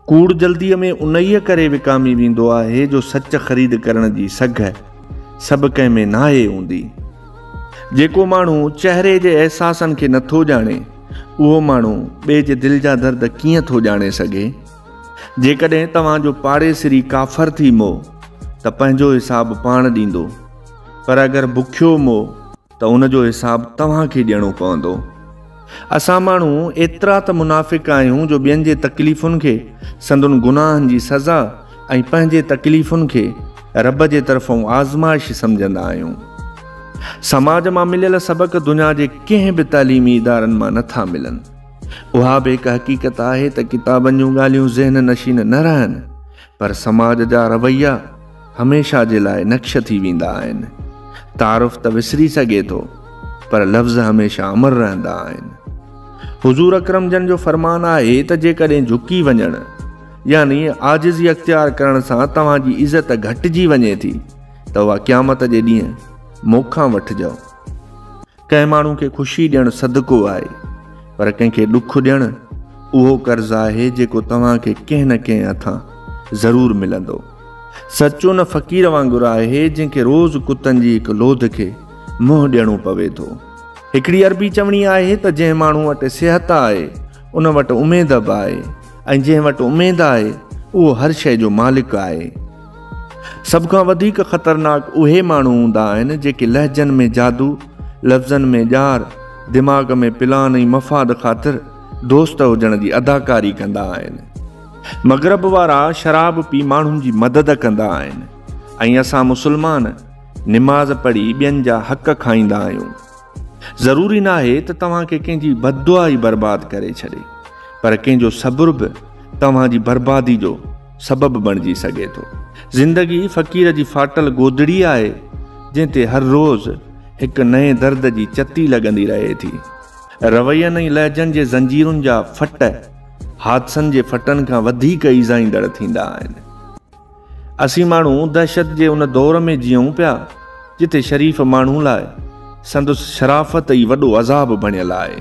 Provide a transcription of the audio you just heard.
कूड़ जल्दी में उन्हीअ करे विकामी वेंदो आहे जो सच ख़रीद करण जी सघ सभु कंहिं में नाहे हूंदी। जेको माण्हू चहिरे जे अहसासनि खे नथो ॼाणे उहो माण्हू ॿिए जे दिलि जा दर्द कीअं थो ॼाणे सघे। जेकॾहिं तव्हांजो पाड़ेसिरी काफ़र थी मोह त पंहिंजो हिसाबु पाण ॾींदो, पर अगरि बुखियो मोह त उनजो हिसाबु तव्हांखे ॾियणो पवंदो। असां माण्हू एतिरा त मुनाफ़िक़ आहियूं जो ॿियनि जे तकलीफ़ुनि खे संदुनि गुनाहनि जी सज़ा ऐं पंहिंजे तकलीफ़ुनि खे रब जे तरफ़ां आज़माइश सम्झंदा आहियूं। समाज मां मिलियल सबक़ दुनिया जे कंहिं बि तालीमी इदारनि मां नथा मिलनि। उहा बि हिकु हक़ीक़त आहे त किताबनि जूं ॻाल्हियूं ज़हन नशीन न रहनि, पर समाज जा रवैया हमेशह जे लाइ नक्श थी वेंदा आहिनि। तारुफ़ त विसरी सघे थो, पर लफ़्ज़ हमेशह अमर रहंदा आहिनि। हुज़ूर अकरम जन जो फरमान आहे त जेकॾहिं झुकी वञणु यानी आजिज़ी अख़्तियार करण सां तव्हांजी इज़त घटिजी वञे थी त उहा क़यामत जे ॾींहुं मूंखां वठिजो। कंहिं माण्हू खे ख़ुशी ॾियणु सदको आहे, पर कंहिंखे ॾुख ॾियणु उहो कर्ज़ु आहे जेको तव्हांखे कंहिं न कंहिं हथां ज़रूरु मिलंदो। सचो न फ़क़ीर वांगुरु आहे जंहिंखे रोज़ कुतनि जी हिकु लोध खे मुंहुं ॾियणो पवे थो। हिकिड़ी अरबी चवणी आहे त जंहिं माण्हू वटि सिहत आहे उन वटि उमेद बि आहे, ऐं जंहिं वटि उमेद आहे उहो हर शइ जो मालिक आहे। सभ खां वधीक ख़तरनाक उहे माण्हू हूंदा आहिनि जेके लहजनि में जादू, लफ़्ज़नि में ॼार, दिमाग़ में प्लान ऐं मफ़ाद ख़ातिर दोस्त हुजण जी अदाकारी कंदा आहिनि। मग़रब वारा शराब पी माण्हुनि जी मदद कंदा आहिनि, ऐं असां मुस्लमान निमाज़ पढ़ी ॿियनि जा हक़ खाईंदा आहियूं। ज़रूरी न आहे त तव्हांखे कंहिंजी बददुआ ई बर्बादु करे छॾे, पर कंहिंजो सब्र बि तव्हांजी बर्बादी जो सबबु बणिजी सघे थो। ज़िंदगी फ़क़ीर जी फाटल गोदड़ी आहे जंहिं ते हर रोज़ हिकु नए दर्द जी चती लॻंदी रहे थी। रवैयनि ऐं लहजनि जे ज़ंजीरुनि जा फट हादसनि जे फटनि खां वधीक ईज़ाईंदड़ थींदा आहिनि। असीं माण्हू दहशत जे उन दौर में जीऊं पिया जिते शरीफ़ माण्हू लाइ संदसि शराफ़त ई वॾो अज़ाब बणियल आहे।